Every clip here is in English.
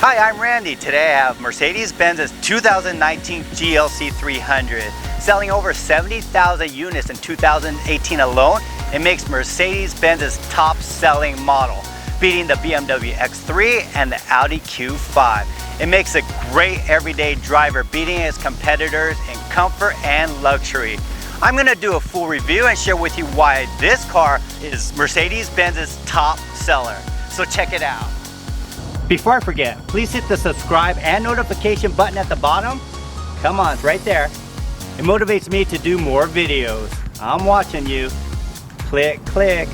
Hi, I'm Randy. Today I have Mercedes-Benz's 2019 GLC 300. Selling over 70,000 units in 2018 alone, it makes Mercedes-Benz's top-selling model, beating the BMW X3 and the Audi Q5. It makes a great everyday driver, beating its competitors in comfort and luxury. I'm going to do a full review and share with you why this car is Mercedes-Benz's top seller. So check it out. Before I forget, please hit the subscribe and notification button at the bottom. Come on, it's right there. It motivates me to do more videos. I'm watching you. Click, click.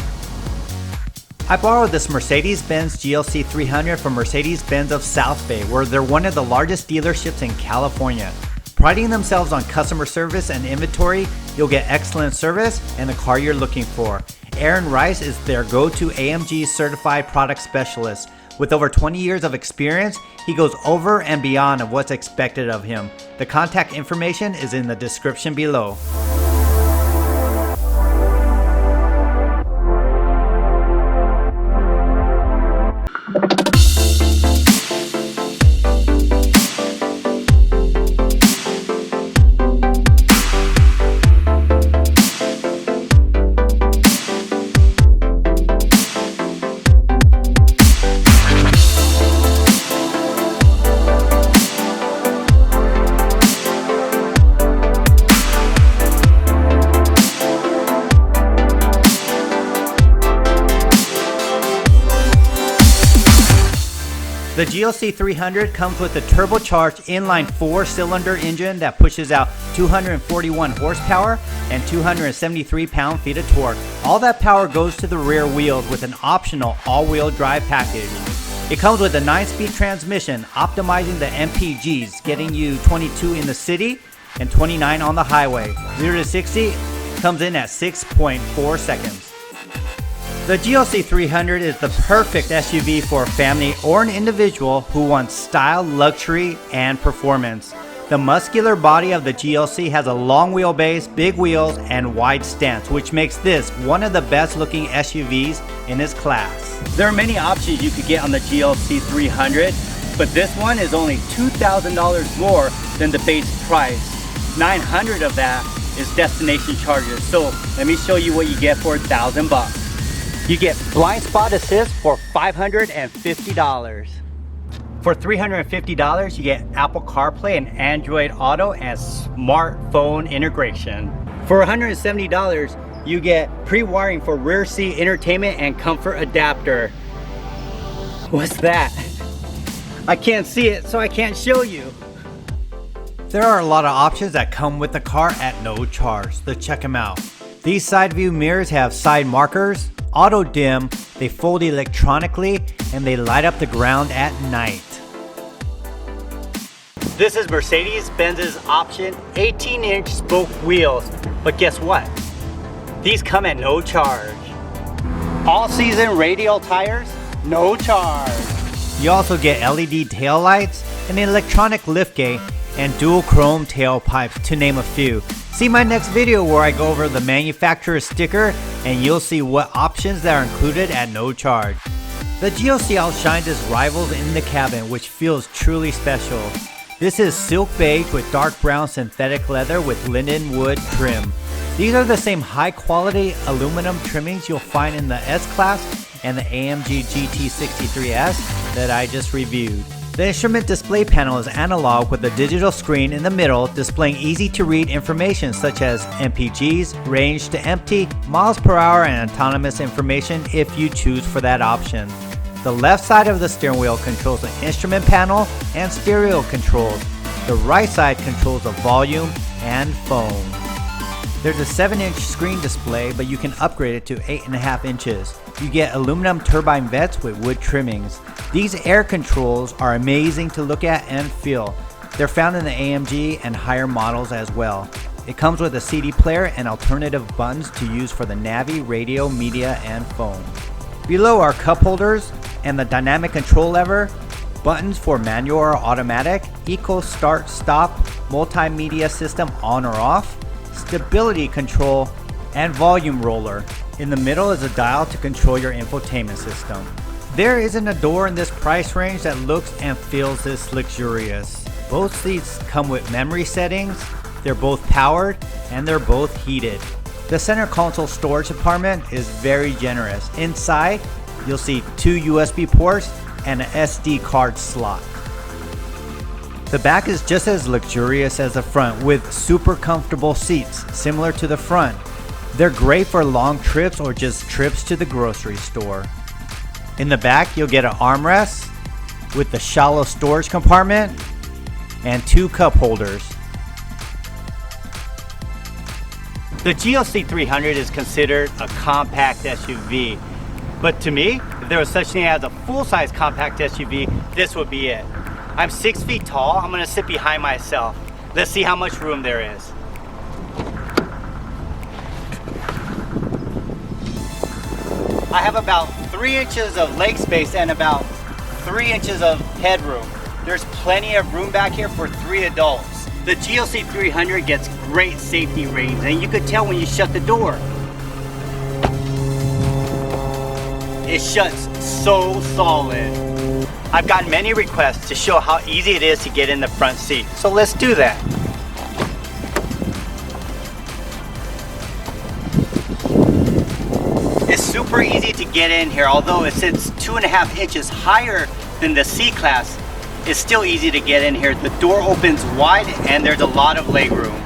I borrowed this Mercedes-Benz GLC 300 from Mercedes-Benz of South Bay, where they're one of the largest dealerships in California. Priding themselves on customer service and inventory, you'll get excellent service and the car you're looking for. Aaron Rice is their go-to AMG certified product specialist. With over 20 years of experience, he goes over and beyond of what's expected of him. The contact information is in the description below. The GLC 300 comes with a turbocharged inline 4-cylinder engine that pushes out 241 horsepower and 273 pound-feet of torque. All that power goes to the rear wheels with an optional all-wheel drive package. It comes with a 9-speed transmission, optimizing the MPGs, getting you 22 in the city and 29 on the highway. 0 to 60 comes in at 6.4 seconds. The GLC 300 is the perfect SUV for a family or an individual who wants style, luxury, and performance. The muscular body of the GLC has a long wheelbase, big wheels, and wide stance, which makes this one of the best looking SUVs in its class. There are many options you could get on the GLC 300, but this one is only $2,000 more than the base price. $900 of that is destination charges. So let me show you what you get for $1,000. You get blind spot assist for $550. For $350, you get Apple CarPlay and Android Auto and smartphone integration. For $170, you get pre-wiring for rear seat entertainment and comfort adapter. What's that? I can't see it, so I can't show you. There are a lot of options that come with the car at no charge, so check them out. These side view mirrors have side markers, auto dim, they fold electronically, and they light up the ground at night. This is Mercedes-Benz's option 18-inch spoke wheels, but guess what? These come at no charge. All-season radial tires, no charge. You also get LED taillights, an electronic liftgate, and dual chrome tailpipes, to name a few. See my next video where I go over the manufacturer's sticker and you'll see what options that are included at no charge. The GLC outshines its rivals in the cabin, which feels truly special. This is silk beige with dark brown synthetic leather with linden wood trim. These are the same high quality aluminum trimmings you'll find in the S-Class and the AMG GT 63S that I just reviewed. The instrument display panel is analog with a digital screen in the middle displaying easy to read information such as MPGs, range to empty, miles per hour, and autonomous information if you choose for that option. The left side of the steering wheel controls the instrument panel and stereo controls. The right side controls the volume and phone. There's a 7-inch screen display, but you can upgrade it to 8.5 inches. You get aluminum turbine vents with wood trimmings. These air controls are amazing to look at and feel. They're found in the AMG and higher models as well. It comes with a CD player and alternative buttons to use for the Navi, radio, media, and phone. Below are cup holders and the dynamic control lever, buttons for manual or automatic, eco start stop, multimedia system on or off, stability control, and volume roller. In the middle is a dial to control your infotainment system. There isn't a door in this price range that looks and feels this luxurious. Both seats come with memory settings, they're both powered, and they're both heated. The center console storage compartment is very generous. Inside, you'll see 2 USB ports and an SD card slot. The back is just as luxurious as the front with super comfortable seats, similar to the front. They're great for long trips or just trips to the grocery store. In the back, you'll get an armrest with the shallow storage compartment and 2 cup holders. The GLC 300 is considered a compact SUV, but to me, if there was such thing as a full-size compact SUV, this would be it. I'm 6 feet tall. I'm gonna sit behind myself. Let's see how much room there is. I have about 3 inches of leg space and about 3 inches of headroom. There's plenty of room back here for 3 adults. The GLC 300 gets great safety ratings, and you could tell when you shut the door. It shuts so solid. I've gotten many requests to show how easy it is to get in the front seat, so let's do that. It's super easy to get in here, although it sits 2.5 inches higher than the C-Class. It's still easy to get in here. The door opens wide and there's a lot of legroom.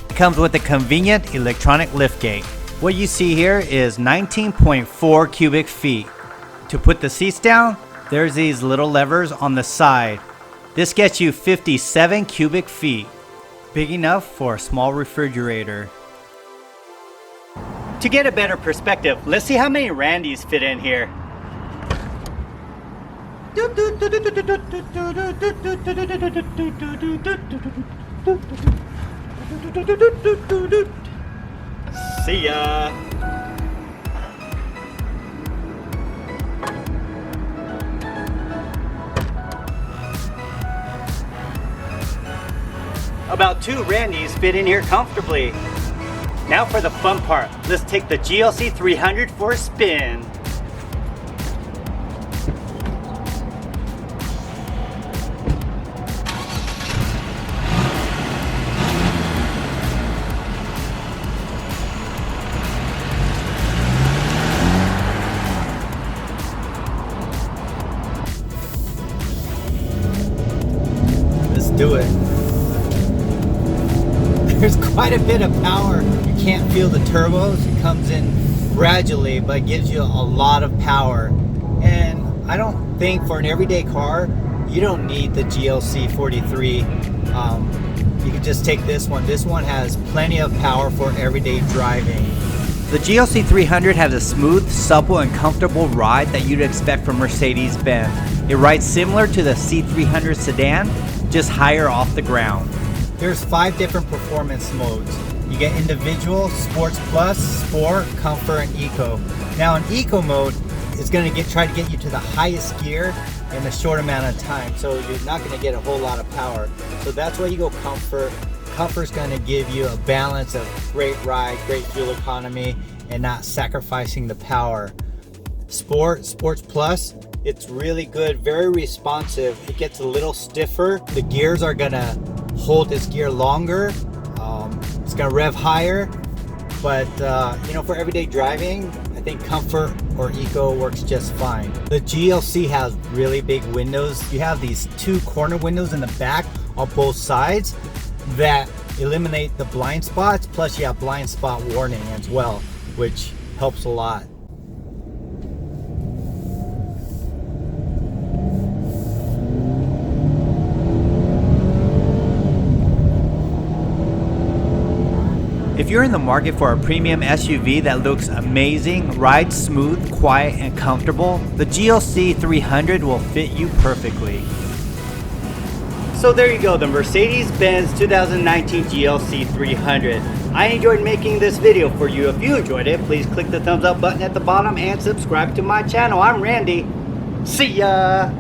It comes with a convenient electronic liftgate. What you see here is 19.4 cubic feet. To put the seats down, there's these little levers on the side. This gets you 57 cubic feet, big enough for a small refrigerator. To get a better perspective, let's see how many Randys fit in here. See ya. About 2 Randys fit in here comfortably. Now for the fun part. Let's take the GLC 300 for a spin. Let's do it. There's quite a bit of power. You can't feel the turbos. It comes in gradually, but gives you a lot of power. And I don't think for an everyday car, you don't need the GLC 43. You can just take this one. This one has plenty of power for everyday driving. The GLC 300 has a smooth, supple, and comfortable ride that you'd expect from Mercedes-Benz. It rides similar to the C300 sedan, just higher off the ground. There's 5 different performance modes. You get individual, sports plus, sport, comfort, and eco. Now in eco mode, it's going to try to get you to the highest gear in a short amount of time. So you're not going to get a whole lot of power. So that's why you go comfort. Comfort's going to give you a balance of great ride, great fuel economy, and not sacrificing the power. Sports plus, it's really good, very responsive. It gets a little stiffer. The gears are going to hold this gear longer. It's gonna rev higher, but you know, for everyday driving, I think comfort or eco works just fine. The GLC has really big windows. You have these 2 corner windows in the back on both sides that eliminate the blind spots, plus you have blind spot warning as well, which helps a lot. If you're in the market for a premium SUV that looks amazing, rides smooth, quiet, and comfortable, the GLC 300 will fit you perfectly. So there you go, the Mercedes-Benz 2019 GLC 300. I enjoyed making this video for you. If you enjoyed it, please click the thumbs up button at the bottom and subscribe to my channel. I'm Randy. See ya!